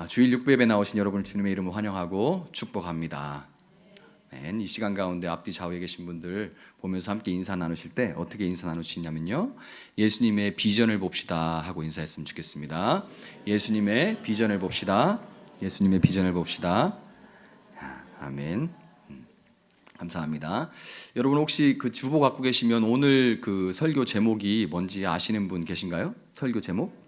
주일 6부예배 나오신 여러분을 주님의 이름으로 환영하고 축복합니다. 이 시간 가운데 앞뒤 좌우에 계신 분들 보면서 함께 인사 나누실 때 어떻게 인사 나누시냐면요, 예수님의 비전을 봅시다 하고 인사했으면 좋겠습니다. 예수님의 비전을 봅시다. 예수님의 비전을 봅시다. 아멘. 감사합니다. 여러분 혹시 그 주보 갖고 계시면 오늘 그 설교 제목이 뭔지 아시는 분 계신가요? 설교 제목?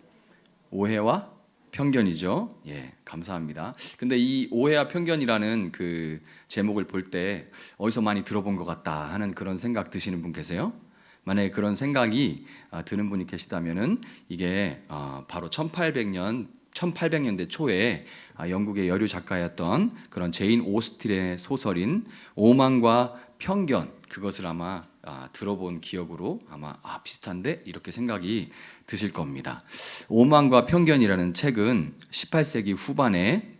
오해와 편견이죠. 예, 감사합니다. 근데 이 오해와 편견이라는 그 제목을 볼 때 어디서 많이 들어본 것 같다 하는 그런 생각 드시는 분 계세요? 만약에 그런 생각이 드는 분이 계시다면은 이게 바로 1800년대 초에 영국의 여류 작가였던 그런 제인 오스틴의 소설인 오만과 편견, 그것을 아마 들어본 기억으로 아마 비슷한데 이렇게 생각이 드실 겁니다. 오만과 편견이라는 책은 18세기 후반에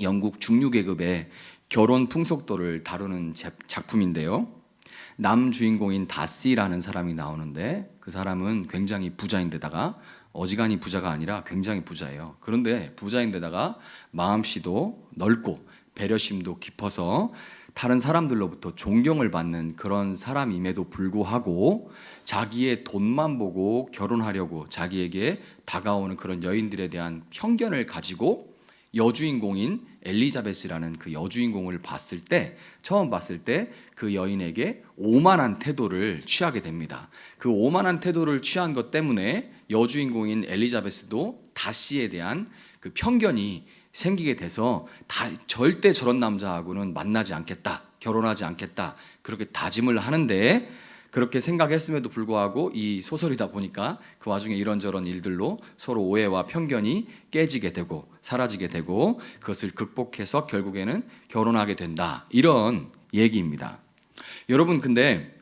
영국 중류계급의 결혼 풍속도를 다루는 작품인데요. 남 주인공인 다시라는 사람이 나오는데 그 사람은 굉장히 부자인데다가 어지간히 부자가 아니라 굉장히 부자예요. 그런데 부자인데다가 마음씨도 넓고 배려심도 깊어서 다른 사람들로부터 존경을 받는 그런 사람임에도 불구하고 자기의 돈만 보고 결혼하려고 자기에게 다가오는 그런 여인들에 대한 편견을 가지고 여주인공인 엘리자베스라는 그 여주인공을 처음 봤을 때 그 여인에게 오만한 태도를 취하게 됩니다. 그 오만한 태도를 취한 것 때문에 여주인공인 엘리자베스도 다시에 대한 그 편견이 생기게 돼서 절대 저런 남자하고는 만나지 않겠다, 결혼하지 않겠다, 그렇게 다짐을 하는데, 그렇게 생각했음에도 불구하고 이 소설이다 보니까 그 와중에 이런저런 일들로 서로 오해와 편견이 깨지게 되고 사라지게 되고 그것을 극복해서 결국에는 결혼하게 된다, 이런 얘기입니다. 여러분, 근데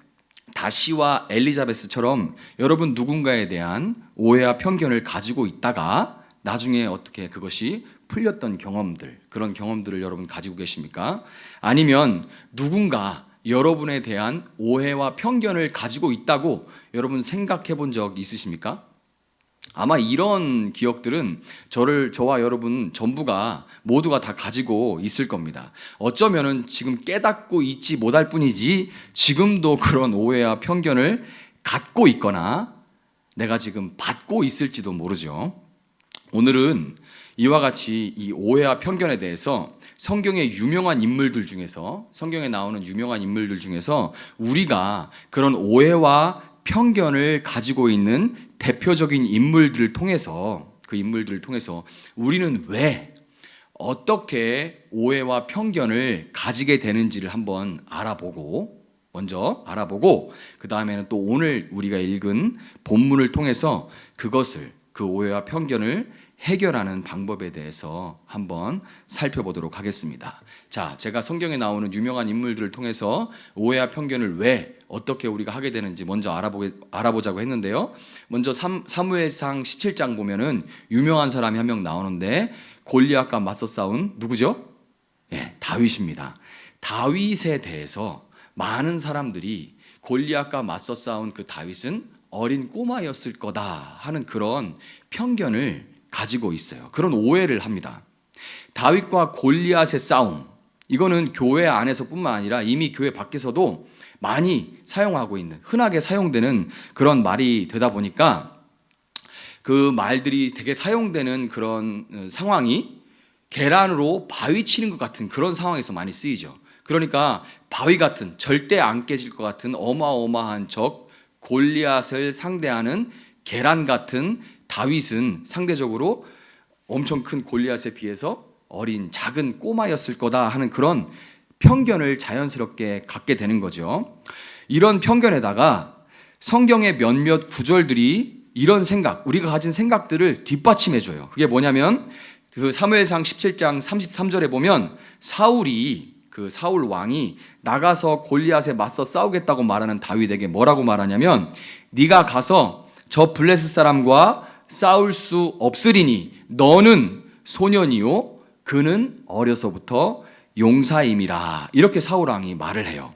다시와 엘리자베스처럼 여러분 누군가에 대한 오해와 편견을 가지고 있다가 나중에 어떻게 그것이 풀렸던 경험들, 그런 경험들을 여러분 가지고 계십니까? 아니면 누군가 여러분에 대한 오해와 편견을 가지고 있다고 여러분 생각해 본 적 있으십니까? 아마 이런 기억들은 저와 여러분 전부가 모두가 다 가지고 있을 겁니다. 어쩌면은 지금 깨닫고 있지 못할 뿐이지 지금도 그런 오해와 편견을 갖고 있거나 내가 지금 받고 있을지도 모르죠. 오늘은 이와 같이 이 오해와 편견에 대해서 성경에 나오는 유명한 인물들 중에서 우리가 그런 오해와 편견을 가지고 있는 대표적인 인물들을 통해서, 그 인물들을 통해서 우리는 왜 어떻게 오해와 편견을 가지게 되는지를 한번 먼저 알아보고 그 다음에는 또 오늘 우리가 읽은 본문을 통해서 그 오해와 편견을 해결하는 방법에 대해서 한번 살펴보도록 하겠습니다. 자, 제가 성경에 나오는 유명한 인물들을 통해서 오해와 편견을 왜 어떻게 우리가 하게 되는지 먼저 알아보자고 했는데요. 먼저 사무엘상 17장 보면은 유명한 사람이 한 명 나오는데 골리앗과 맞서 싸운 누구죠? 예, 다윗입니다. 다윗에 대해서 많은 사람들이 골리앗과 맞서 싸운 그 다윗은 어린 꼬마였을 거다 하는 그런 편견을 가지고 있어요. 그런 오해를 합니다. 다윗과 골리앗의 싸움, 이거는 교회 안에서뿐만 아니라 이미 교회 밖에서도 많이 사용하고 있는, 흔하게 사용되는 그런 말이 되다 보니까 그 말들이 되게 사용되는 그런 상황이 계란으로 바위 치는 것 같은 그런 상황에서 많이 쓰이죠. 그러니까 바위 같은, 절대 안 깨질 것 같은 어마어마한 적 골리앗을 상대하는 계란 같은 다윗은 상대적으로 엄청 큰 골리앗에 비해서 어린 작은 꼬마였을 거다 하는 그런 편견을 자연스럽게 갖게 되는 거죠. 이런 편견에다가 성경의 몇몇 구절들이 이런 생각, 우리가 가진 생각들을 뒷받침해줘요. 그게 뭐냐면 그 사무엘상 17장 33절에 보면 사울 왕이 나가서 골리앗에 맞서 싸우겠다고 말하는 다윗에게 뭐라고 말하냐면, 네가 가서 저 블레셋 사람과 싸울 수 없으리니 너는 소년이요 그는 어려서부터 용사임이라, 이렇게 사울 왕이 말을 해요.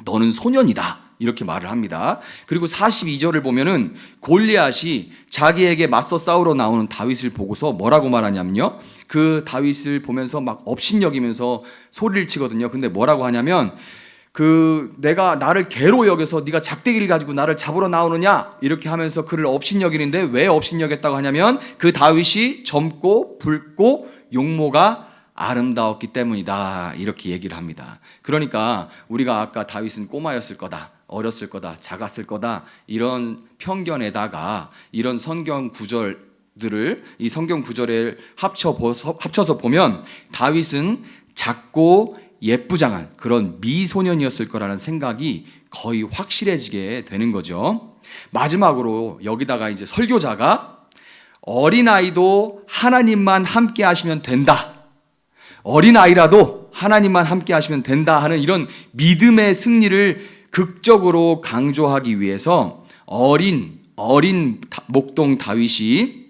너는 소년이다. 이렇게 말을 합니다. 그리고 42절을 보면은 골리앗이 자기에게 맞서 싸우러 나오는 다윗을 보고서 뭐라고 말하냐면요, 그 다윗을 보면서 막 업신여기면서 소리를 치거든요. 근데 뭐라고 하냐면, 내가 나를 개로 여겨서 네가 작대기를 가지고 나를 잡으러 나오느냐, 이렇게 하면서 그를 업신여기는데, 왜 업신여겼다고 하냐면 그 다윗이 젊고 붉고 용모가 아름다웠기 때문이다, 이렇게 얘기를 합니다. 그러니까 우리가 아까 다윗은 꼬마였을 거다, 어렸을 거다, 작았을 거다, 이런 편견에다가 이런 성경 구절들을, 이 성경 구절에 합쳐서 보면 다윗은 작고 예쁘장한 그런 미소년이었을 거라는 생각이 거의 확실해지게 되는 거죠. 마지막으로 여기다가 이제 설교자가 어린아이도 하나님만 함께 하시면 된다, 어린아이라도 하나님만 함께 하시면 된다 하는 이런 믿음의 승리를 극적으로 강조하기 위해서 어린 목동 다윗이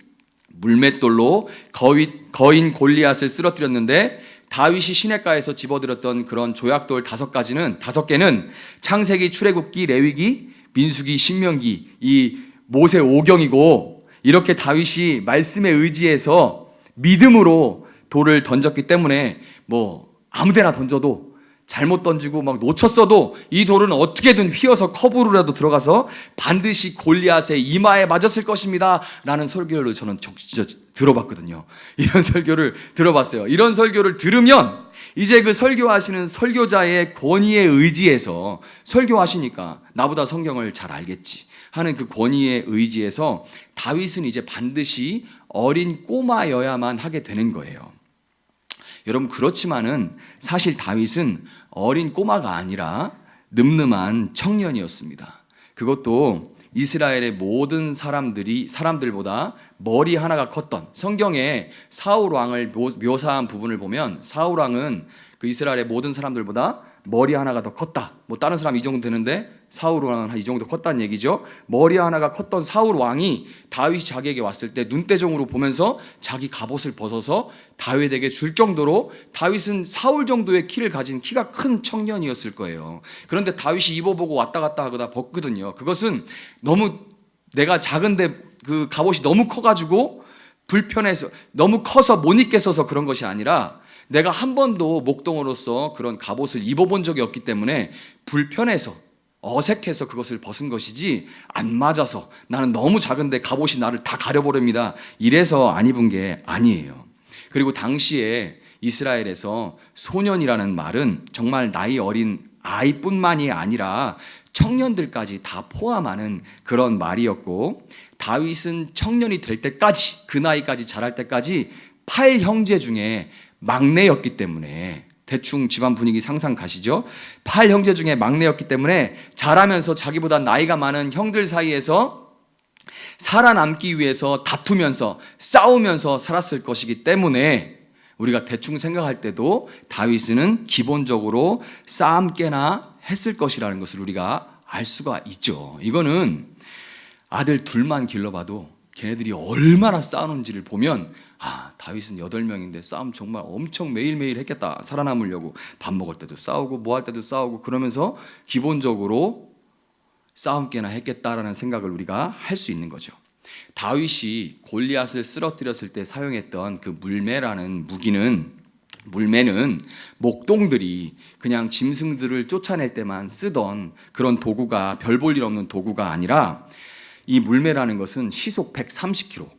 물맷돌로 거인 골리앗을 쓰러뜨렸는데, 다윗이 시냇가에서 집어들었던 그런 조약돌 5개는 창세기, 출애굽기, 레위기, 민수기, 신명기, 이 모세 5경이고, 이렇게 다윗이 말씀에 의지해서 믿음으로 돌을 던졌기 때문에 뭐 아무데나 던져도, 잘못 던지고 막 놓쳤어도 이 돌은 어떻게든 휘어서 커브로라도 들어가서 반드시 골리앗의 이마에 맞았을 것입니다 라는 설교를 저는 진짜 들어봤거든요. 이런 설교를 들어봤어요. 이런 설교를 들으면 이제 그 설교하시는 설교자의 권위에 의지해서, 설교하시니까 나보다 성경을 잘 알겠지 하는 그 권위에 의지해서 다윗은 이제 반드시 어린 꼬마여야만 하게 되는 거예요. 여러분, 그렇지만은 사실 다윗은 어린 꼬마가 아니라 늠름한 청년이었습니다. 그것도 이스라엘의 모든 사람들보다 머리 하나가 컸던, 성경에 사울 왕을 묘사한 부분을 보면 사울 왕은 그 이스라엘의 모든 사람들보다 머리 하나가 더 컸다. 뭐 다른 사람 이 정도 되는데 사울 왕은 이 정도 컸다는 얘기죠. 머리 하나가 컸던 사울 왕이 다윗이 자기에게 왔을 때 눈대중으로 보면서 자기 갑옷을 벗어서 다윗에게 줄 정도로, 다윗은 사울 정도의 키를 가진 키가 큰 청년이었을 거예요. 그런데 다윗이 입어보고 왔다 갔다 하다 벗거든요. 그것은 너무 내가 작은데 그 갑옷이 너무 커가지고 불편해서, 너무 커서 못 입겠어서 그런 것이 아니라, 내가 한 번도 목동으로서 그런 갑옷을 입어본 적이 없기 때문에 불편해서, 어색해서 그것을 벗은 것이지, 안 맞아서 나는 너무 작은데 갑옷이 나를 다 가려버립니다, 이래서 안 입은 게 아니에요. 그리고 당시에 이스라엘에서 소년이라는 말은 정말 나이 어린 아이뿐만이 아니라 청년들까지 다 포함하는 그런 말이었고, 다윗은 청년이 될 때까지, 그 나이까지 자랄 때까지 8형제 중에 막내였기 때문에, 대충 집안 분위기 상상 가시죠? 8형제 중에 막내였기 때문에 자라면서 자기보다 나이가 많은 형들 사이에서 살아남기 위해서 다투면서 싸우면서 살았을 것이기 때문에, 우리가 대충 생각할 때도 다윗은 기본적으로 싸움깨나 했을 것이라는 것을 우리가 알 수가 있죠. 이거는 아들 둘만 길러봐도 걔네들이 얼마나 싸우는지를 보면, 다윗은 8명인데 싸움 정말 엄청 매일매일 했겠다. 살아남으려고 밥 먹을 때도 싸우고 뭐 할 때도 싸우고, 그러면서 기본적으로 싸움깨나 했겠다라는 생각을 우리가 할 수 있는 거죠. 다윗이 골리앗을 쓰러뜨렸을 때 사용했던 그 물매라는 무기는, 물매는 목동들이 그냥 짐승들을 쫓아낼 때만 쓰던 그런 도구가, 별 볼 일 없는 도구가 아니라, 이 물매라는 것은 시속 130km,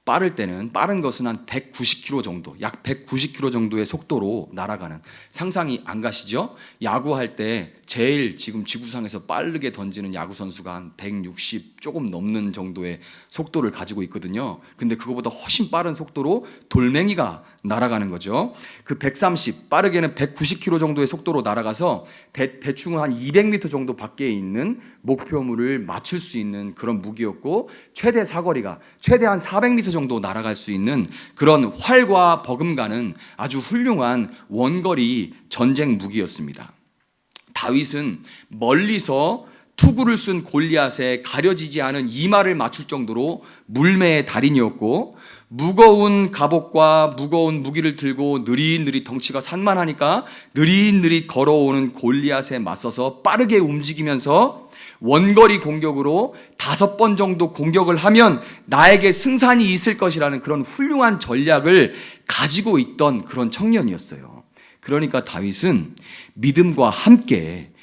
빠른 것은 한 190km 정도, 약 190km 정도의 속도로 날아가는, 상상이 안 가시죠? 야구할 때 제일 지금 지구상에서 빠르게 던지는 야구 선수가 한 160 조금 넘는 정도의 속도를 가지고 있거든요. 근데 그거보다 훨씬 빠른 속도로 돌멩이가 날아가는 거죠. 그 130, 빠르게는 190km 정도의 속도로 날아가서 대충 한 200m 정도 밖에 있는 목표물을 맞출 수 있는 그런 무기였고, 최대 사거리가 최대한 400m 정도 날아갈 수 있는 그런 활과 버금가는 아주 훌륭한 원거리 전쟁 무기였습니다. 다윗은 멀리서 투구를 쓴 골리앗에 가려지지 않은 이마를 맞출 정도로 물매의 달인이었고, 무거운 갑옷과 무거운 무기를 들고 느릿느릿 덩치가 산만하니까 느릿느릿 걸어오는 골리앗에 맞서서 빠르게 움직이면서 원거리 공격으로 5번 정도 공격을 하면 나에게 승산이 있을 것이라는 그런 훌륭한 전략을 가지고 있던 그런 청년이었어요. 그러니까 다윗은 믿음과 함께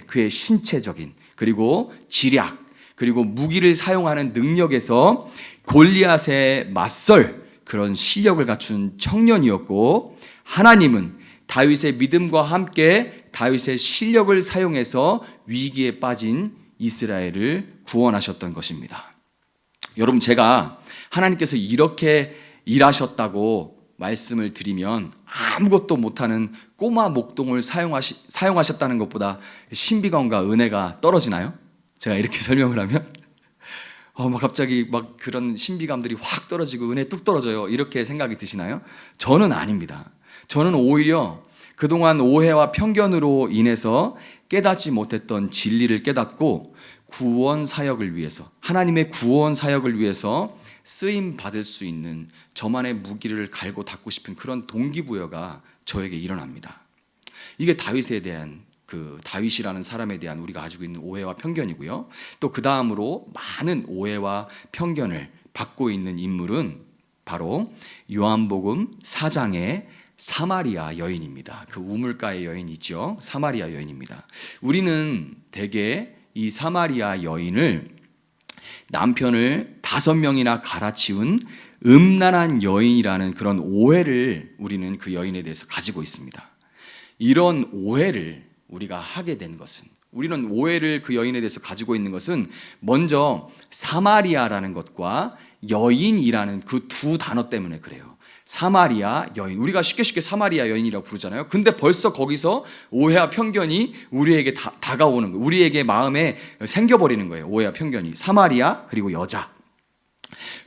그의 신체적인 그리고 지략 그리고 무기를 사용하는 능력에서 골리앗에 맞설 그런 실력을 갖춘 청년이었고, 하나님은 다윗의 믿음과 함께 다윗의 실력을 사용해서 위기에 빠진 이스라엘을 구원하셨던 것입니다. 여러분, 제가 하나님께서 이렇게 일하셨다고 말씀을 드리면 아무것도 못하는 꼬마 목동을 사용하셨다는 것보다 신비감과 은혜가 떨어지나요? 제가 이렇게 설명을 하면 막 갑자기 막 그런 신비감들이 확 떨어지고 은혜 뚝 떨어져요, 이렇게 생각이 드시나요? 저는 아닙니다. 저는 오히려 그동안 오해와 편견으로 인해서 깨닫지 못했던 진리를 깨닫고 구원 사역을 위해서, 하나님의 구원 사역을 위해서 쓰임 받을 수 있는 저만의 무기를 갈고 닦고 싶은 그런 동기부여가 저에게 일어납니다. 이게 다윗이라는 사람에 대한 우리가 가지고 있는 오해와 편견이고요. 또 그 다음으로 많은 오해와 편견을 받고 있는 인물은 바로 요한복음 4장의 사마리아 여인입니다. 그 우물가의 여인 있죠. 사마리아 여인입니다. 우리는 대개 이 사마리아 여인을 남편을 5명이나 갈아치운 음란한 여인이라는 그런 오해를 우리는 그 여인에 대해서 가지고 있습니다. 이런 오해를 우리가 하게 된 것은, 우리는 오해를 그 여인에 대해서 가지고 있는 것은 먼저 사마리아라는 것과 여인이라는 그 두 단어 때문에 그래요. 사마리아 여인, 우리가 쉽게 사마리아 여인이라고 부르잖아요. 근데 벌써 거기서 오해와 편견이 우리에게 다가오는 거예요. 우리에게 마음에 생겨버리는 거예요. 오해와 편견이. 사마리아 그리고 여자.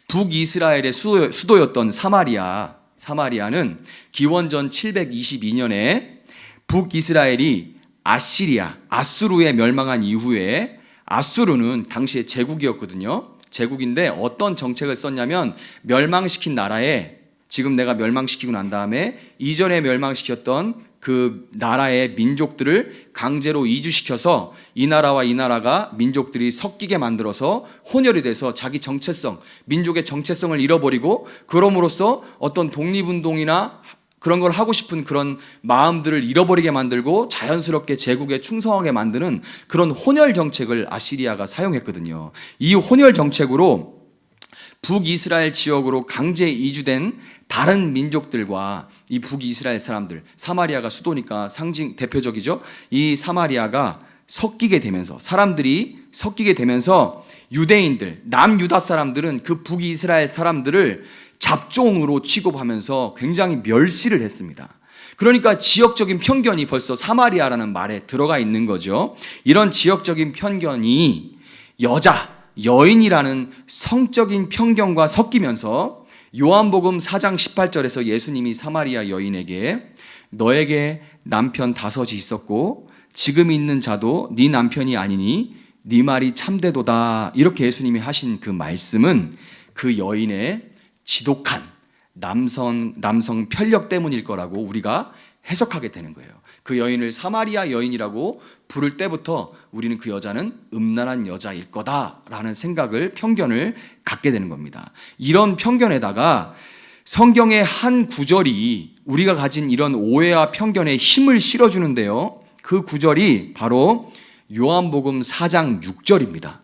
북이스라엘의 수도였던 사마리아는 기원전 722년에 북이스라엘이 아수르에 멸망한 이후에, 아수르는 당시에 제국이었거든요. 제국인데 어떤 정책을 썼냐면, 멸망시킨 나라에, 지금 내가 멸망시키고 난 다음에 이전에 멸망시켰던 그 나라의 민족들을 강제로 이주시켜서 이 나라와 이 나라가 민족들이 섞이게 만들어서 혼혈이 돼서 자기 정체성, 민족의 정체성을 잃어버리고, 그럼으로써 어떤 독립운동이나 그런 걸 하고 싶은 그런 마음들을 잃어버리게 만들고 자연스럽게 제국에 충성하게 만드는 그런 혼혈 정책을 아시리아가 사용했거든요. 이 혼혈 정책으로 북이스라엘 지역으로 강제 이주된 다른 민족들과 이 북이스라엘 사람들, 사마리아가 수도니까 대표적이죠. 이 사마리아가 섞이게 되면서, 사람들이 섞이게 되면서 유대인들, 남유다 사람들은 그 북이스라엘 사람들을 잡종으로 취급하면서 굉장히 멸시를 했습니다. 그러니까 지역적인 편견이 벌써 사마리아라는 말에 들어가 있는 거죠. 이런 지역적인 편견이 여인이라는 성적인 편견과 섞이면서 요한복음 4장 18절에서 예수님이 사마리아 여인에게 너에게 남편 5이 있었고 지금 있는 자도 네 남편이 아니니 네 말이 참되도다, 이렇게 예수님이 하신 그 말씀은 그 여인의 지독한 남성 편력 때문일 거라고 우리가 해석하게 되는 거예요. 그 여인을 사마리아 여인이라고 부를 때부터 우리는 그 여자는 음란한 여자일 거다라는 편견을 갖게 되는 겁니다. 이런 편견에다가 성경의 한 구절이 우리가 가진 이런 오해와 편견에 힘을 실어주는데요. 그 구절이 바로 요한복음 4장 6절입니다.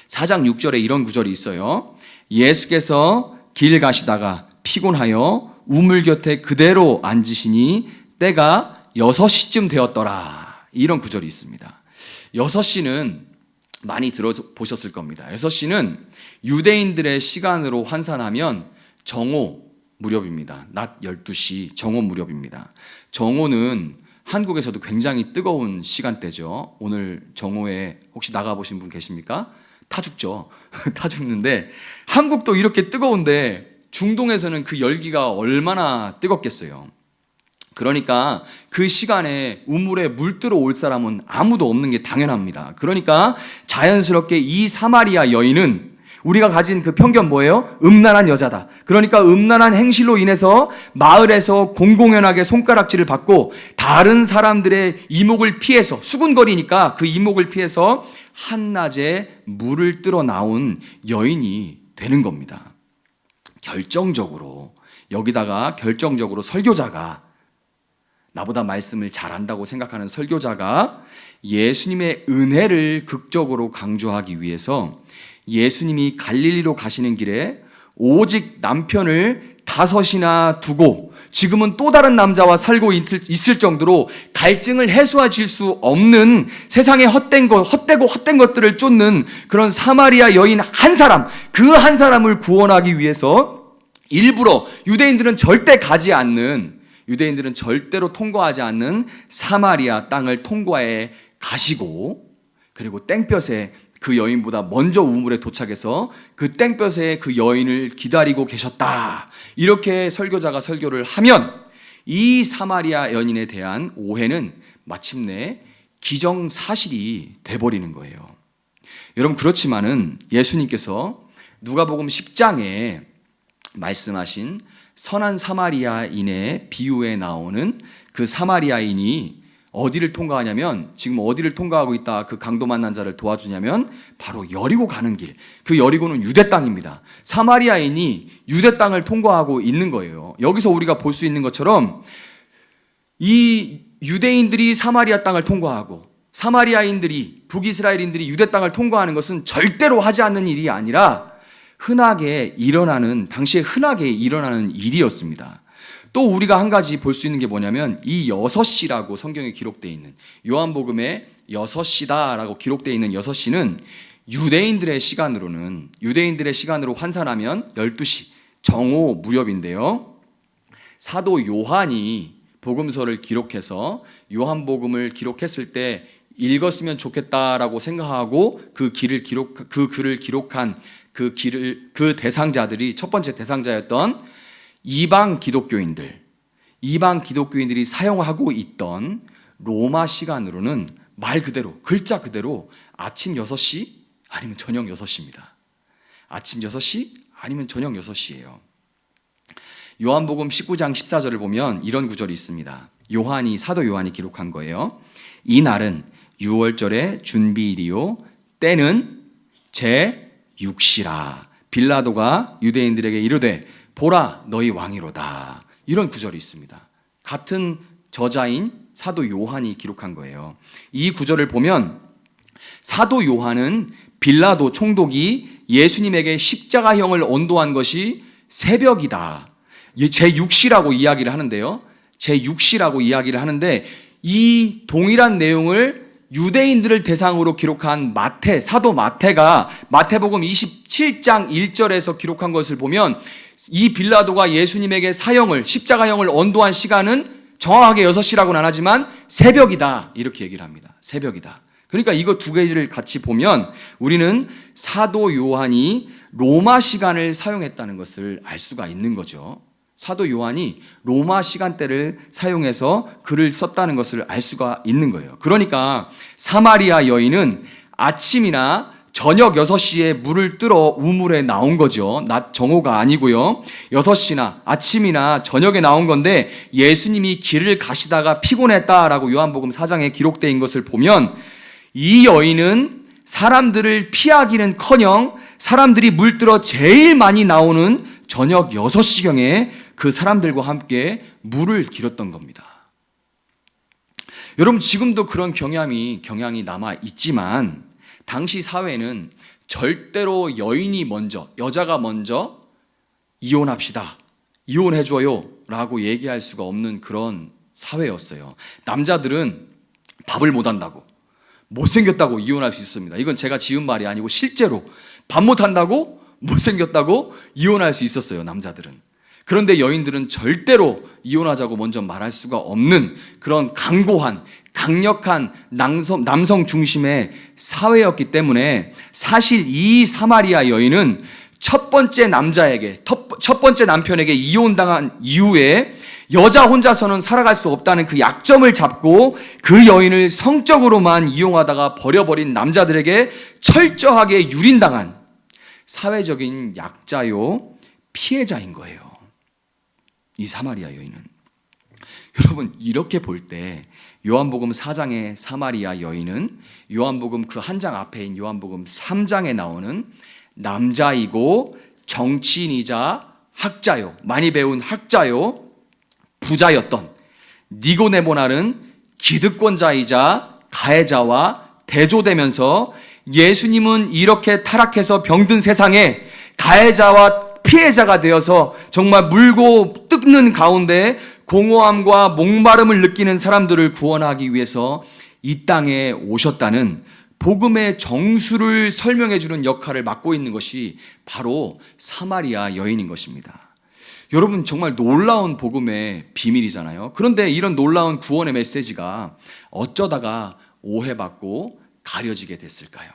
4장 6절에 이런 구절이 있어요. 예수께서 길 가시다가 피곤하여 우물 곁에 그대로 앉으시니 때가 6시쯤 되었더라, 이런 구절이 있습니다. 6시는 많이 들어보셨을 겁니다. 6시는 유대인들의 시간으로 환산하면 정오 무렵입니다. 낮 12시 정오 무렵입니다. 정오는 한국에서도 굉장히 뜨거운 시간대죠. 오늘 정오에 혹시 나가보신 분 계십니까? 타 죽죠. 타 죽는데 한국도 이렇게 뜨거운데 중동에서는 그 열기가 얼마나 뜨겁겠어요. 그러니까 그 시간에 우물에 물 들어올 사람은 아무도 없는 게 당연합니다. 그러니까 자연스럽게 이 사마리아 여인은 우리가 가진 그 편견 뭐예요? 음란한 여자다. 그러니까 음란한 행실로 인해서 마을에서 공공연하게 손가락질을 받고 다른 사람들의 이목을 피해서 수군거리니까 그 이목을 피해서 한낮에 물을 뜨러 나온 여인이 되는 겁니다. 여기다가 결정적으로 설교자가, 나보다 말씀을 잘한다고 생각하는 설교자가 예수님의 은혜를 극적으로 강조하기 위해서 예수님이 갈릴리로 가시는 길에 오직 남편을 5이나 두고 지금은 또 다른 남자와 살고 있을 정도로 갈증을 해소하실 수 없는 세상에 헛되고 헛된 것들을 쫓는 그런 사마리아 여인 한 사람, 그 한 사람을 구원하기 위해서 일부러 유대인들은 절대로 통과하지 않는 사마리아 땅을 통과해 가시고, 그리고 땡볕에 그 여인보다 먼저 우물에 도착해서 그 땡볕에 그 여인을 기다리고 계셨다. 이렇게 설교자가 설교를 하면 이 사마리아 여인에 대한 오해는 마침내 기정사실이 돼버리는 거예요. 여러분, 그렇지만은 예수님께서 누가복음 10장에 말씀하신 선한 사마리아인의 비유에 나오는 그 사마리아인이 어디를 통과하냐면, 지금 어디를 통과하고 있다 그 강도 만난 자를 도와주냐면 바로 여리고 가는 길. 그 여리고는 유대 땅입니다. 사마리아인이 유대 땅을 통과하고 있는 거예요. 여기서 우리가 볼 수 있는 것처럼 이 유대인들이 사마리아 땅을 통과하고 사마리아인들이, 북이스라엘인들이 유대 땅을 통과하는 것은 절대로 하지 않는 일이 아니라 당시에 흔하게 일어나는 일이었습니다. 또 우리가 한 가지 볼 수 있는 게 뭐냐면, 이 6시라고 성경에 기록되어 있는, 요한복음에 6시다라고 기록되어 있는 6시는 유대인들의 시간으로 환산하면 12시, 정오 무렵인데요. 사도 요한이 복음서를 기록해서 요한복음을 기록했을 때 읽었으면 좋겠다라고 생각하고 그 글을 기록한 그 대상자들이, 첫 번째 대상자였던 이방 기독교인들이 사용하고 있던 로마 시간으로는 말 그대로, 글자 그대로 아침 6시 아니면 저녁 6시입니다. 아침 6시 아니면 저녁 6시예요. 요한복음 19장 14절을 보면 이런 구절이 있습니다. 사도 요한이 기록한 거예요. 이 날은 6월절의 준비일이요, 때는 제6시라. 빌라도가 유대인들에게 이르되 보라, 너희 왕이로다. 이런 구절이 있습니다. 같은 저자인 사도 요한이 기록한 거예요. 이 구절을 보면 사도 요한은 빌라도 총독이 예수님에게 십자가형을 언도한 것이 새벽이다, 제6시라고 이야기를 하는데요. 이 동일한 내용을 유대인들을 대상으로 기록한 사도 마태가 마태복음 27장 1절에서 기록한 것을 보면 이 빌라도가 예수님에게 십자가형을 언도한 시간은 정확하게 6시라고는 안 하지만 새벽이다, 이렇게 얘기를 합니다. 새벽이다. 그러니까 이거 두 개를 같이 보면 우리는 사도 요한이 로마 시간을 사용했다는 것을 알 수가 있는 거죠. 사도 요한이 로마 시간대를 사용해서 글을 썼다는 것을 알 수가 있는 거예요. 그러니까 사마리아 여인은 아침이나 저녁 6시에 물을 뜨러 우물에 나온 거죠. 낮 정오가 아니고요. 6시나 아침이나 저녁에 나온 건데 예수님이 길을 가시다가 피곤했다라고 요한복음 4장에 기록되어 있는 것을 보면 이 여인은 사람들을 피하기는커녕 사람들이 물들어 제일 많이 나오는 저녁 6시경에 그 사람들과 함께 물을 길었던 겁니다. 여러분, 지금도 그런 경향이 남아 있지만 당시 사회는 절대로 여자가 먼저 이혼합시다, 이혼해줘요 라고 얘기할 수가 없는 그런 사회였어요. 남자들은 밥을 못한다고, 못생겼다고 이혼할 수 있습니다. 이건 제가 지은 말이 아니고 실제로 밥 못한다고, 못생겼다고 이혼할 수 있었어요, 남자들은. 그런데 여인들은 절대로 이혼하자고 먼저 말할 수가 없는 그런 강력한 남성 중심의 사회였기 때문에 사실 이 사마리아 여인은 첫 번째 남편에게 이혼당한 이후에 여자 혼자서는 살아갈 수 없다는 그 약점을 잡고 그 여인을 성적으로만 이용하다가 버려버린 남자들에게 철저하게 유린당한, 사회적인 약자요, 피해자인 거예요. 이 사마리아 여인은. 여러분, 이렇게 볼 때 요한복음 4장의 사마리아 여인은 요한복음 그 한 장 앞에인 요한복음 3장에 나오는 남자이고 정치인이자 학자요, 많이 배운 학자요, 부자였던 니고데모라는 기득권자이자 가해자와 대조되면서 예수님은 이렇게 타락해서 병든 세상에 가해자와 피해자가 되어서 정말 물고 뜯는 가운데 공허함과 목마름을 느끼는 사람들을 구원하기 위해서 이 땅에 오셨다는 복음의 정수를 설명해 주는 역할을 맡고 있는 것이 바로 사마리아 여인인 것입니다. 여러분, 정말 놀라운 복음의 비밀이잖아요. 그런데 이런 놀라운 구원의 메시지가 어쩌다가 오해받고 가려지게 됐을까요?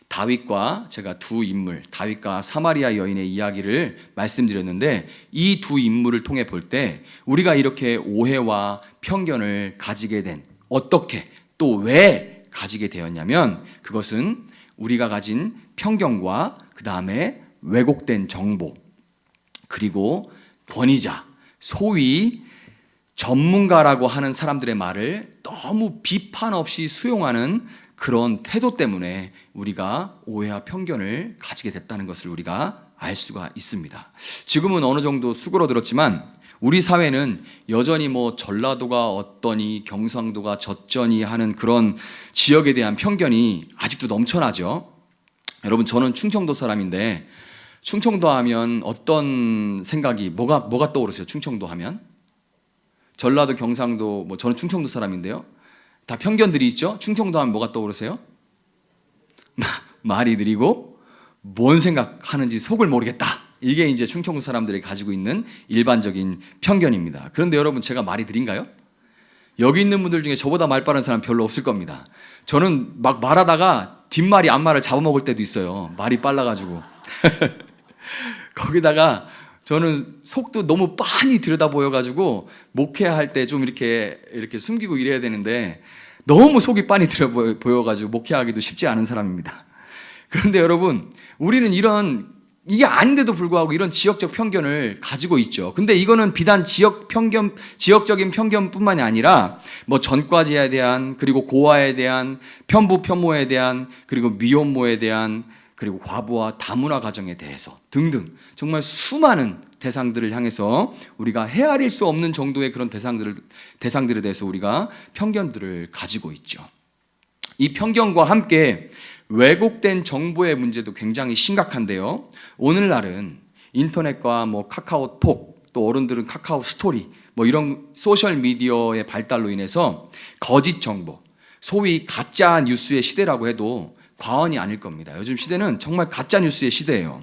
다윗과 제가 두 인물, 다윗과 사마리아 여인의 이야기를 말씀드렸는데, 이 두 인물을 통해 볼 때 우리가 이렇게 오해와 편견을 가지게 된, 어떻게 또 왜 가지게 되었냐면, 그것은 우리가 가진 편견과 그 다음에 왜곡된 정보, 그리고 권위자, 소위 전문가라고 하는 사람들의 말을 너무 비판 없이 수용하는 그런 태도 때문에 우리가 오해와 편견을 가지게 됐다는 것을 우리가 알 수가 있습니다. 지금은 어느 정도 수그러들었지만 우리 사회는 여전히 전라도가 어떠니 경상도가 저쩌니 하는 그런 지역에 대한 편견이 아직도 넘쳐나죠. 여러분, 저는 충청도 사람인데 충청도 하면 어떤 생각이 뭐가 떠오르세요? 충청도 하면 전라도, 경상도, 저는 충청도 사람인데요. 다 편견들이 있죠. 충청도 하면 뭐가 떠오르세요? 말이 느리고 뭔 생각하는지 속을 모르겠다. 이게 이제 충청도 사람들이 가지고 있는 일반적인 편견입니다. 그런데 여러분, 제가 말이 느린가요? 여기 있는 분들 중에 저보다 말 빠른 사람 별로 없을 겁니다. 저는 막 말하다가 뒷말이 앞말을 잡아먹을 때도 있어요. 말이 빨라가지고. 거기다가 저는 속도 너무 빤히 들여다 보여가지고 목회할 때 좀 이렇게 숨기고 이래야 되는데 너무 속이 빤히 들여 보여가지고 목회하기도 쉽지 않은 사람입니다. 그런데 여러분, 우리는 이게 아닌데도 불구하고 이런 지역적 편견을 가지고 있죠. 근데 이거는 비단 지역적인 편견뿐만이 아니라 전과자에 대한, 그리고 고아에 대한, 편부 편모에 대한, 그리고 미혼모에 대한, 그리고 과부와 다문화 가정에 대해서 등등 정말 수많은 대상들을 향해서 우리가 헤아릴 수 없는 정도의 그런 대상들에 대해서 우리가 편견들을 가지고 있죠. 이 편견과 함께 왜곡된 정보의 문제도 굉장히 심각한데요. 오늘날은 인터넷과 카카오톡, 또 어른들은 카카오 스토리, 이런 소셜 미디어의 발달로 인해서 거짓 정보, 소위 가짜 뉴스의 시대라고 해도 과언이 아닐 겁니다. 요즘 시대는 정말 가짜 뉴스의 시대예요.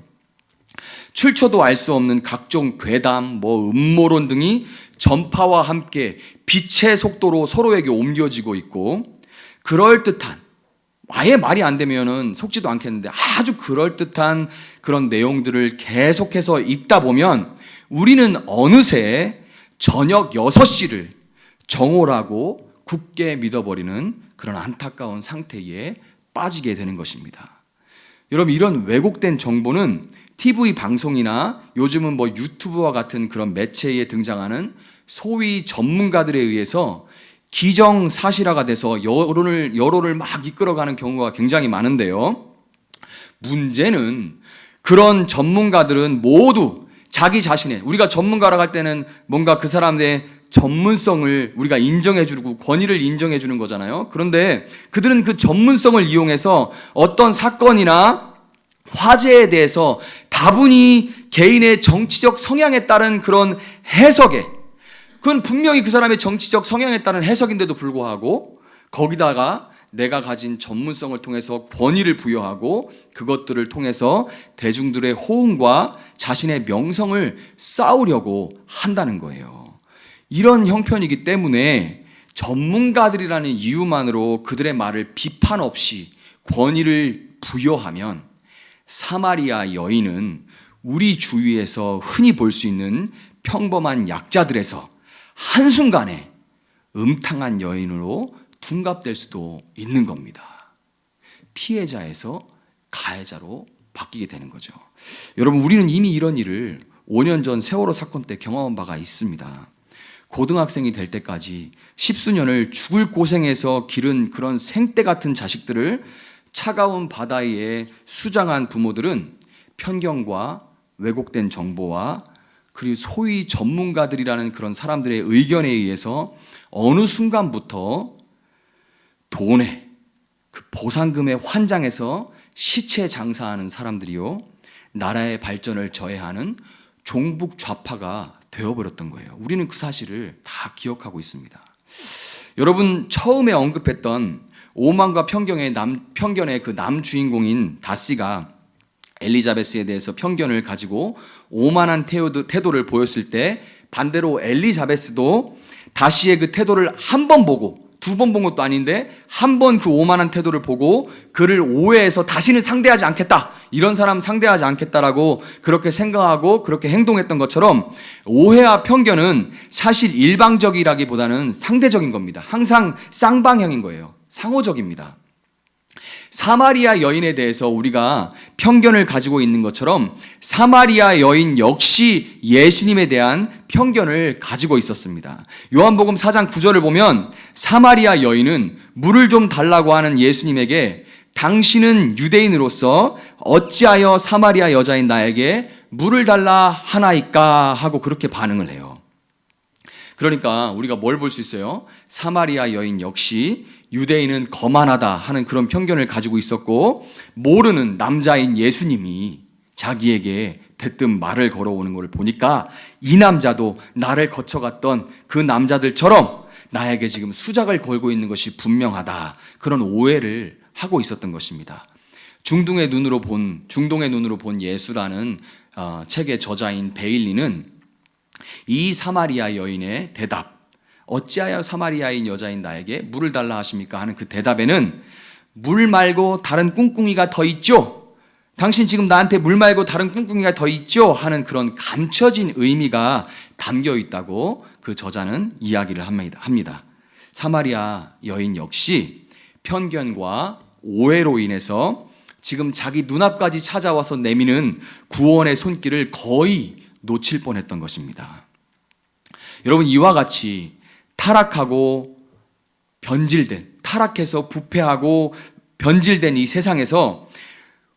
출처도 알 수 없는 각종 괴담, 음모론 등이 전파와 함께 빛의 속도로 서로에게 옮겨지고 있고, 그럴듯한, 아예 말이 안 되면은 속지도 않겠는데 아주 그럴듯한 그런 내용들을 계속해서 읽다 보면 우리는 어느새 저녁 6시를 정오라고 굳게 믿어버리는 그런 안타까운 상태에 빠지게 되는 것입니다. 여러분, 이런 왜곡된 정보는 TV 방송이나 요즘은 유튜브와 같은 그런 매체에 등장하는 소위 전문가들에 의해서 기정사실화가 돼서 여론을 막 이끌어가는 경우가 굉장히 많은데요. 문제는 그런 전문가들은 모두 자기 자신의, 우리가 전문가라고 할 때는 뭔가 그 사람의 전문성을 우리가 인정해주고 권위를 인정해주는 거잖아요. 그런데 그들은 그 전문성을 이용해서 어떤 사건이나 화제에 대해서 다분히 개인의 정치적 성향에 따른 그런 해석에, 그건 분명히 그 사람의 정치적 성향에 따른 해석인데도 불구하고 거기다가 내가 가진 전문성을 통해서 권위를 부여하고 그것들을 통해서 대중들의 호응과 자신의 명성을 쌓으려고 한다는 거예요. 이런 형편이기 때문에 전문가들이라는 이유만으로 그들의 말을 비판 없이 권위를 부여하면 사마리아 여인은 우리 주위에서 흔히 볼 수 있는 평범한 약자들에서 한순간에 음탕한 여인으로 둔갑될 수도 있는 겁니다. 피해자에서 가해자로 바뀌게 되는 거죠. 여러분, 우리는 이미 이런 일을 5년 전 세월호 사건 때 경험한 바가 있습니다. 고등학생이 될 때까지 십수년을 죽을 고생해서 기른 그런 생떼 같은 자식들을 차가운 바다에 수장한 부모들은 편견과 왜곡된 정보와 그리고 소위 전문가들이라는 그런 사람들의 의견에 의해서 어느 순간부터 돈에 그 보상금에 환장해서 시체 장사하는 사람들이요, 나라의 발전을 저해하는 종북 좌파가 되어버렸던 거예요. 우리는 그 사실을 다 기억하고 있습니다. 여러분, 처음에 언급했던 오만과 편견의 그 남주인공인 다시가 엘리자베스에 대해서 편견을 가지고 오만한 태도를 보였을 때, 반대로 엘리자베스도 다시의 그 태도를 한 번 보고, 두 번 본 것도 아닌데 한 번 그 오만한 태도를 보고 그를 오해해서 다시는 상대하지 않겠다, 이런 사람 상대하지 않겠다라고 그렇게 생각하고 그렇게 행동했던 것처럼, 오해와 편견은 사실 일방적이라기보다는 상대적인 겁니다. 항상 쌍방향인 거예요. 상호적입니다. 사마리아 여인에 대해서 우리가 편견을 가지고 있는 것처럼 사마리아 여인 역시 예수님에 대한 편견을 가지고 있었습니다. 요한복음 4장 9절을 보면 사마리아 여인은 물을 좀 달라고 하는 예수님에게 당신은 유대인으로서 어찌하여 사마리아 여자인 나에게 물을 달라 하나이까 하고 그렇게 반응을 해요. 그러니까 우리가 뭘 볼 수 있어요? 사마리아 여인 역시 유대인은 거만하다 하는 그런 편견을 가지고 있었고, 모르는 남자인 예수님이 자기에게 대뜸 말을 걸어오는 것을 보니까 이 남자도 나를 거쳐갔던 그 남자들처럼 나에게 지금 수작을 걸고 있는 것이 분명하다, 그런 오해를 하고 있었던 것입니다. 중동의 눈으로 본 예수라는 책의 저자인 베일리는 이 사마리아 여인의 대답, 어찌하여 사마리아인 여자인 나에게 물을 달라 하십니까 하는 그 대답에는 물 말고 다른 꿍꿍이가 더 있죠? 당신 지금 나한테 물 말고 다른 꿍꿍이가 더 있죠? 하는 그런 감춰진 의미가 담겨 있다고 그 저자는 이야기를 합니다. 사마리아 여인 역시 편견과 오해로 인해서 지금 자기 눈앞까지 찾아와서 내미는 구원의 손길을 거의 놓칠 뻔했던 것입니다. 여러분, 이와 같이 타락해서 부패하고 변질된 이 세상에서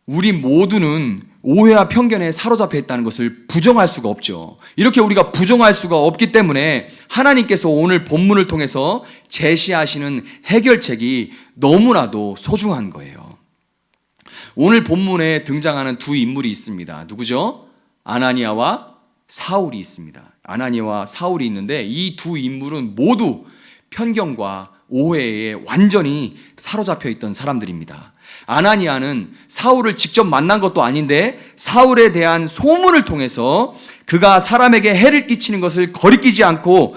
우리 모두는 오해와 편견에 사로잡혀 있다는 것을 부정할 수가 없죠. 이렇게 우리가 부정할 수가 없기 때문에 하나님께서 오늘 본문을 통해서 제시하시는 해결책이 너무나도 소중한 거예요. 오늘 본문에 등장하는 두 인물이 있습니다. 누구죠? 아나니아와 사울이 있습니다. 아나니아와 사울이 있는데 이 두 인물은 모두 편견과 오해에 완전히 사로잡혀 있던 사람들입니다. 아나니아는 사울을 직접 만난 것도 아닌데 사울에 대한 소문을 통해서 그가 사람에게 해를 끼치는 것을 거리끼지 않고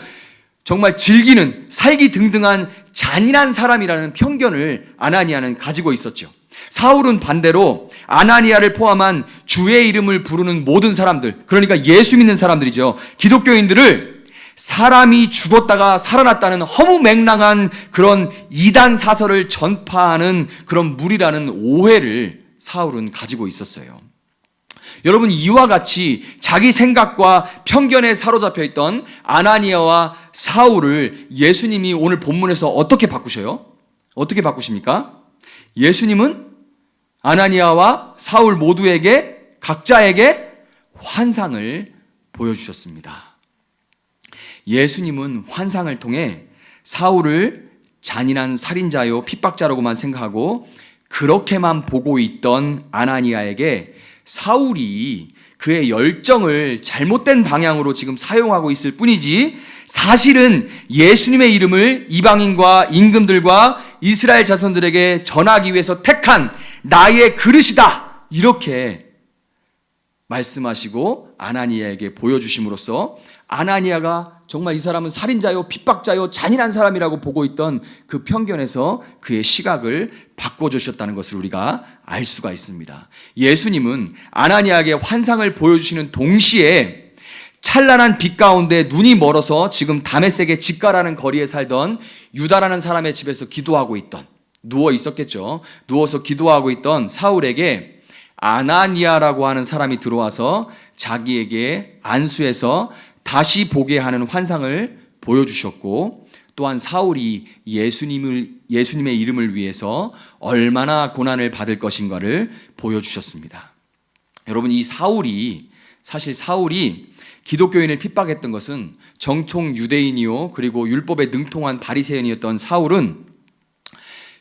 정말 즐기는 살기등등한 잔인한 사람이라는 편견을 아나니아는 가지고 있었죠. 사울은 반대로 아나니아를 포함한 주의 이름을 부르는 모든 사람들, 그러니까 예수 믿는 사람들이죠, 기독교인들을 사람이 죽었다가 살아났다는 허무맹랑한 그런 이단 사설을 전파하는 그런 무리라는 오해를 사울은 가지고 있었어요. 여러분, 이와 같이 자기 생각과 편견에 사로잡혀 있던 아나니아와 사울을 예수님이 오늘 본문에서 어떻게 바꾸셔요? 어떻게 바꾸십니까? 예수님은 아나니아와 사울 모두에게 각자에게 환상을 보여주셨습니다. 예수님은 환상을 통해 사울을 잔인한 살인자요 핍박자라고만 생각하고 그렇게만 보고 있던 아나니아에게 사울이 그의 열정을 잘못된 방향으로 지금 사용하고 있을 뿐이지, 사실은 예수님의 이름을 이방인과 임금들과 이스라엘 자손들에게 전하기 위해서 택한 나의 그릇이다, 이렇게 말씀하시고 아나니아에게 보여주심으로써 아나니아가 정말 이 사람은 살인자요 핍박자요 잔인한 사람이라고 보고 있던 그 편견에서 그의 시각을 바꿔주셨다는 것을 우리가 알 수가 있습니다. 예수님은 아나니아에게 환상을 보여주시는 동시에 찬란한 빛 가운데 눈이 멀어서 지금 다메섹의 집가라는 거리에 살던 유다라는 사람의 집에서 기도하고 있던, 누워 있었겠죠, 누워서 기도하고 있던 사울에게 아나니아라고 하는 사람이 들어와서 자기에게 안수해서 다시 보게 하는 환상을 보여주셨고, 또한 사울이 예수님의 이름을 위해서 얼마나 고난을 받을 것인가를 보여주셨습니다. 여러분, 사실 사울이 기독교인을 핍박했던 것은 정통 유대인이요, 그리고 율법에 능통한 바리새인이었던 사울은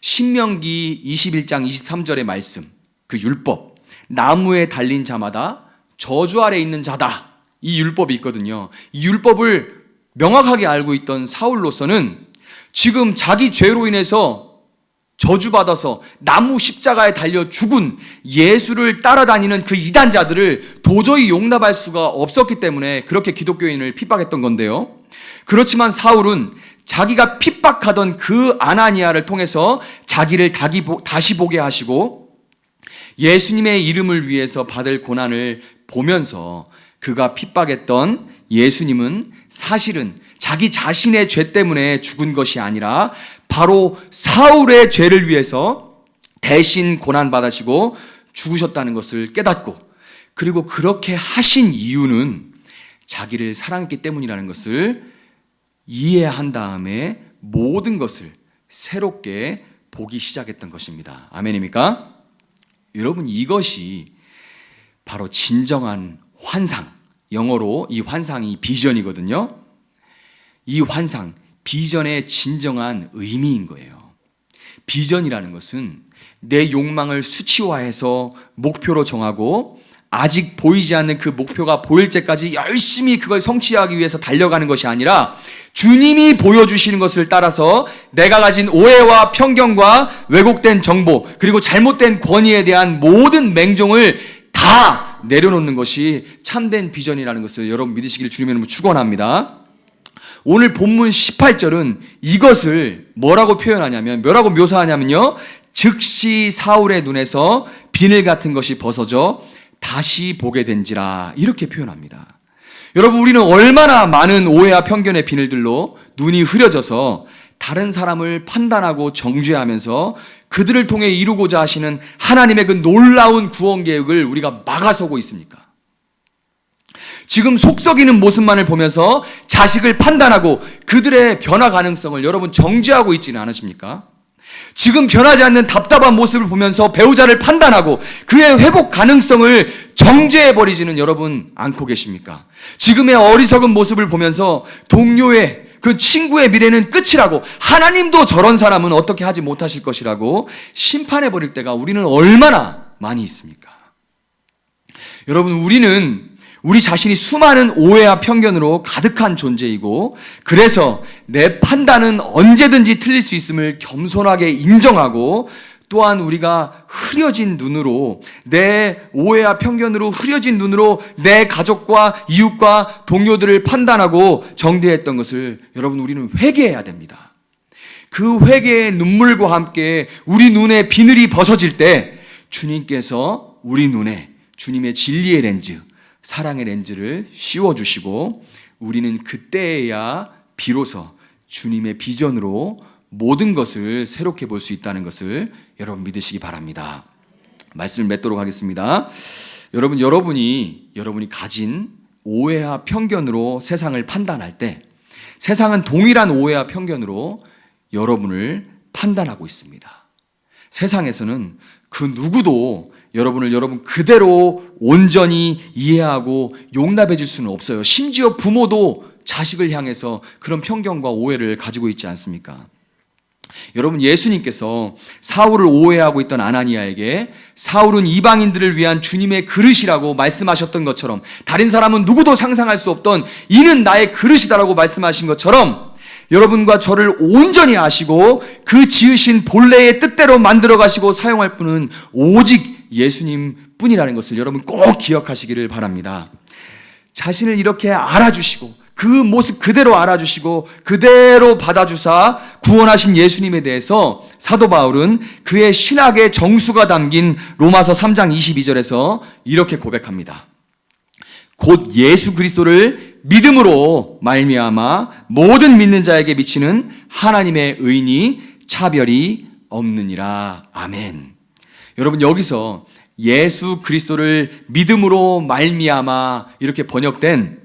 신명기 21장 23절의 말씀, 그 율법, 나무에 달린 자마다 저주 아래 있는 자다, 이 율법이 있거든요. 이 율법을 명확하게 알고 있던 사울로서는 지금 자기 죄로 인해서 저주받아서 나무 십자가에 달려 죽은 예수를 따라다니는 그 이단자들을 도저히 용납할 수가 없었기 때문에 그렇게 기독교인을 핍박했던 건데요. 그렇지만 사울은 자기가 핍박하던 그 아나니아를 통해서 자기를 다시 보게 하시고 예수님의 이름을 위해서 받을 고난을 보면서 그가 핍박했던 예수님은 사실은 자기 자신의 죄 때문에 죽은 것이 아니라 바로 사울의 죄를 위해서 대신 고난받으시고 죽으셨다는 것을 깨닫고, 그리고 그렇게 하신 이유는 자기를 사랑했기 때문이라는 것을 이해한 다음에 모든 것을 새롭게 보기 시작했던 것입니다. 아멘입니까? 여러분, 이것이 바로 진정한 환상, 영어로 이 환상이 비전이거든요. 이 환상, 비전의 진정한 의미인 거예요. 비전이라는 것은 내 욕망을 수치화해서 목표로 정하고 아직 보이지 않는 그 목표가 보일 때까지 열심히 그걸 성취하기 위해서 달려가는 것이 아니라 주님이 보여주시는 것을 따라서 내가 가진 오해와 편견과 왜곡된 정보, 그리고 잘못된 권위에 대한 모든 맹종을 다 내려놓는 것이 참된 비전이라는 것을 여러분 믿으시기를 주님의 이름으로 축원합니다. 오늘 본문 18절은 이것을 뭐라고 묘사하냐면요, 즉시 사울의 눈에서 비늘 같은 것이 벗어져 다시 보게 된지라, 이렇게 표현합니다. 여러분, 우리는 얼마나 많은 오해와 편견의 비늘들로 눈이 흐려져서 다른 사람을 판단하고 정죄하면서 그들을 통해 이루고자 하시는 하나님의 그 놀라운 구원 계획을 우리가 막아서고 있습니까? 지금 속썩이는 모습만을 보면서 자식을 판단하고 그들의 변화 가능성을 여러분 정죄하고 있지는 않으십니까? 지금 변하지 않는 답답한 모습을 보면서 배우자를 판단하고 그의 회복 가능성을 정죄해버리지는 여러분 않고 계십니까? 지금의 어리석은 모습을 보면서 동료의 그 친구의 미래는 끝이라고, 하나님도 저런 사람은 어떻게 하지 못하실 것이라고 심판해버릴 때가 우리는 얼마나 많이 있습니까? 여러분, 우리 자신이 수많은 오해와 편견으로 가득한 존재이고, 그래서 내 판단은 언제든지 틀릴 수 있음을 겸손하게 인정하고, 또한 우리가 흐려진 눈으로, 내 오해와 편견으로 흐려진 눈으로 내 가족과 이웃과 동료들을 판단하고 정죄했던 것을 여러분 우리는 회개해야 됩니다. 그 회개의 눈물과 함께 우리 눈에 비늘이 벗어질 때 주님께서 우리 눈에 주님의 진리의 렌즈, 사랑의 렌즈를 씌워주시고 우리는 그때야 비로소 주님의 비전으로 모든 것을 새롭게 볼 수 있다는 것을 여러분 믿으시기 바랍니다. 말씀을 맺도록 하겠습니다. 여러분이 가진 오해와 편견으로 세상을 판단할 때 세상은 동일한 오해와 편견으로 여러분을 판단하고 있습니다. 세상에서는 그 누구도 여러분 그대로 온전히 이해하고 용납해 줄 수는 없어요. 심지어 부모도 자식을 향해서 그런 편견과 오해를 가지고 있지 않습니까? 여러분, 예수님께서 사울을 오해하고 있던 아나니아에게 사울은 이방인들을 위한 주님의 그릇이라고 말씀하셨던 것처럼, 다른 사람은 누구도 상상할 수 없던 이는 나의 그릇이다라고 말씀하신 것처럼 여러분과 저를 온전히 아시고 그 지으신 본래의 뜻대로 만들어 가시고 사용할 분은 오직 예수님 뿐이라는 것을 여러분 꼭 기억하시기를 바랍니다. 자신을 이렇게 알아주시고 그 모습 그대로 알아주시고 그대로 받아주사 구원하신 예수님에 대해서 사도 바울은 그의 신학의 정수가 담긴 로마서 3장 22절에서 이렇게 고백합니다. 곧 예수 그리스도를 믿음으로 말미암아 모든 믿는 자에게 미치는 하나님의 의인이 차별이 없느니라. 아멘. 여러분, 여기서 예수 그리스도를 믿음으로 말미암아 이렇게 번역된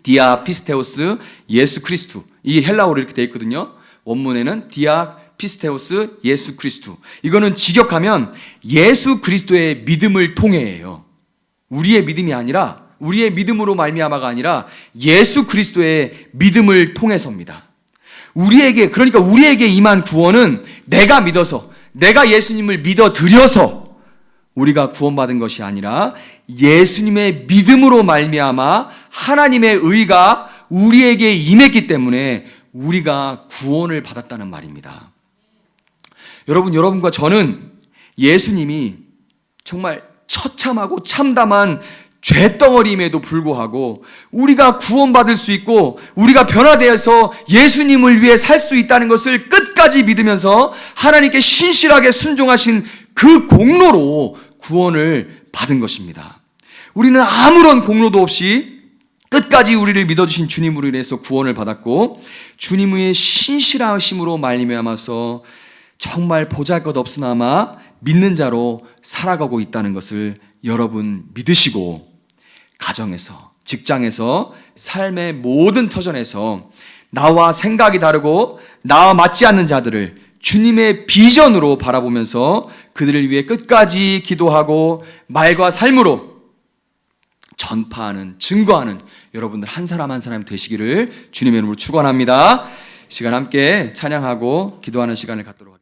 디아 피스테오스 예수 그리스도, 이 헬라어로 이렇게 되어 있거든요. 원문에는 디아 피스테오스 예수 그리스도. 이거는 직역하면 예수 그리스도의 믿음을 통해예요. 우리의 믿음이 아니라, 우리의 믿음으로 말미암아가 아니라 예수 그리스도의 믿음을 통해서입니다. 그러니까 우리에게 임한 구원은 내가 믿어서, 내가 예수님을 믿어드려서 우리가 구원받은 것이 아니라 예수님의 믿음으로 말미암아 하나님의 의가 우리에게 임했기 때문에 우리가 구원을 받았다는 말입니다. 여러분과 저는 예수님이 정말 처참하고 참담한 죄덩어리임에도 불구하고 우리가 구원받을 수 있고 우리가 변화되어서 예수님을 위해 살 수 있다는 것을 끝까지 믿으면서 하나님께 신실하게 순종하신 그 공로로 구원을 받은 것입니다. 우리는 아무런 공로도 없이 끝까지 우리를 믿어주신 주님으로 인해서 구원을 받았고, 주님의 신실하심으로 말미암아서 정말 보잘것없으나마 믿는 자로 살아가고 있다는 것을 여러분 믿으시고, 가정에서, 직장에서, 삶의 모든 터전에서 나와 생각이 다르고 나와 맞지 않는 자들을 주님의 비전으로 바라보면서 그들을 위해 끝까지 기도하고 말과 삶으로 전파하는, 증거하는 여러분들 한 사람 한 사람 되시기를 주님의 이름으로 축원합니다. 시간 함께 찬양하고 기도하는 시간을 갖도록 하겠습니다.